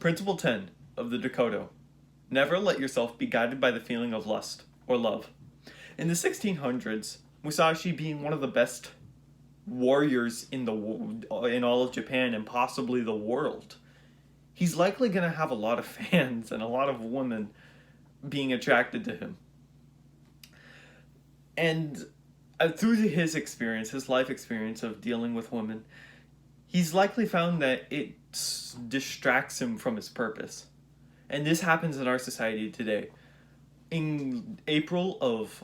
Principle 10 of the Dokkodo. Never let yourself be guided by the feeling of lust or love. In the 1600s, Musashi, being one of the best warriors in all of Japan and possibly the world, he's likely going to have a lot of fans and a lot of women being attracted to him. And through his experience, his life experience of dealing with women, he's likely found that it distracts him from his purpose. And this happens in our society today. In April of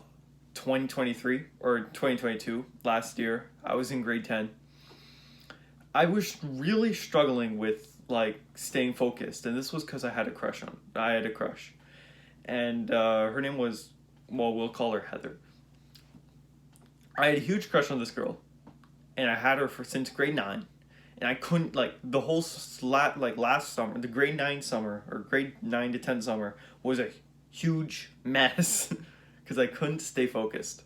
2023 or 2022, last year, I was in grade 10. I was really struggling with staying focused, and this was because I had a crush. And her name was, well, we'll call her Heather. I had a huge crush on this girl, and I had her since grade 9. And I couldn't, the whole last summer, the grade 9 summer, or grade 9 to 10 summer, was a huge mess because I couldn't stay focused.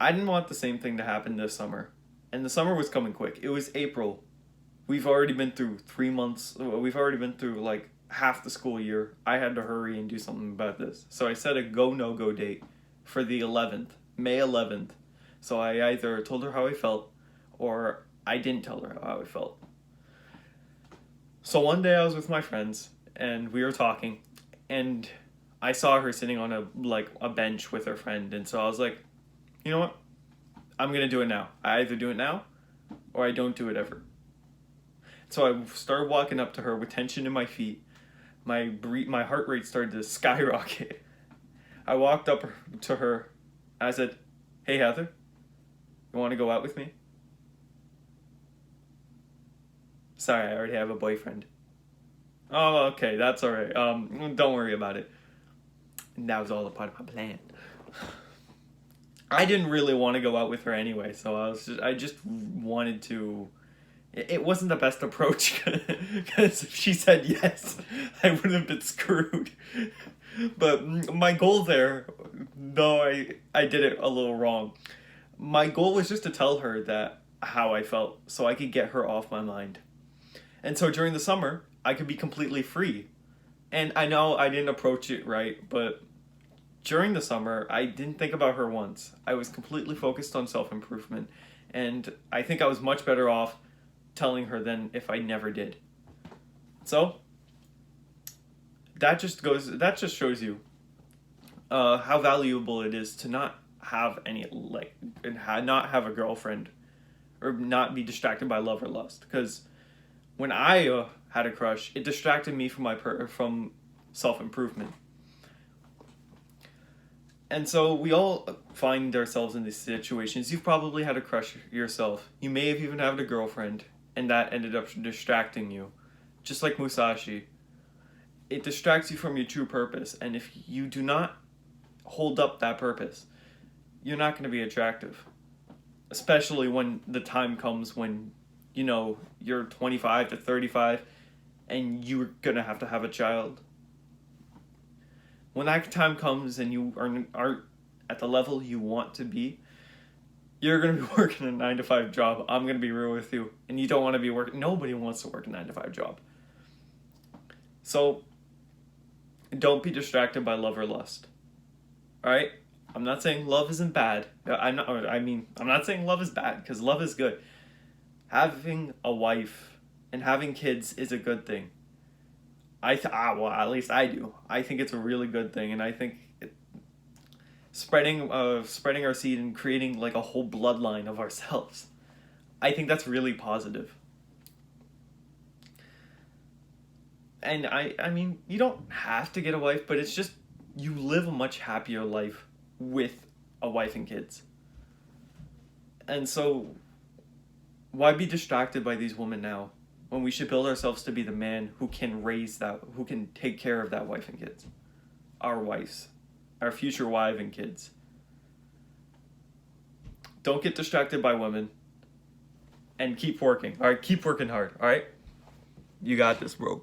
I didn't want the same thing to happen this summer, and the summer was coming quick. It was April. We've already been through 3 months. We've already been through, half the school year. I had to hurry and do something about this. So I set a go-no-go date for the 11th, May 11th. So I either told her how I felt, or I didn't tell her how I felt. So one day I was with my friends, and we were talking, and I saw her sitting on a bench with her friend, and so I was like, you know what? I'm gonna do it now. I either do it now, or I don't do it ever. So I started walking up to her with tension in my feet. My heart rate started to skyrocket. I walked up to her, and I said, "Hey Heather, you want to go out with me?" "Sorry, I already have a boyfriend." "Oh, okay, that's all right. Don't worry about it." And that was all a part of my plan. I didn't really want to go out with her anyway, so I just wanted to. It wasn't the best approach because if she said yes, I would have been screwed. But my goal there, though I did it a little wrong, my goal was just to tell her that how I felt so I could get her off my mind. And so during the summer, I could be completely free. And I know I didn't approach it right, but during the summer, I didn't think about her once. I was completely focused on self-improvement, and I think I was much better off telling her than if I never did. So that just shows you how valuable it is to not have not have a girlfriend or not be distracted by love or lust. Because when I had a crush, it distracted me from self-improvement. And so we all find ourselves in these situations. You've probably had a crush yourself. You may have even had a girlfriend, and that ended up distracting you. Just like Musashi. It distracts you from your true purpose, and if you do not hold up that purpose, you're not going to be attractive. Especially when the time comes when, you're 25 to 35, and you're going to have a child. When that time comes and you aren't at the level you want to be, you're going to be working a 9-to-5 job. I'm going to be real with you. And you don't want to be working. Nobody wants to work a 9-to-5 job. So, don't be distracted by love or lust. Alright? I'm not saying love isn't bad. I'm not saying love is bad, because love is good. Having a wife and having kids is a good thing. Well, at least I do. I think it's a really good thing, and I think spreading our seed and creating a whole bloodline of ourselves, I think that's really positive. And I mean, you don't have to get a wife, but it's just you live a much happier life with a wife and kids. And so, why be distracted by these women now, when we should build ourselves to be the man who can take care of that wife and kids? Our wives. Our future wife and kids. Don't get distracted by women. And keep working. Alright, keep working hard. Alright? You got this, bro.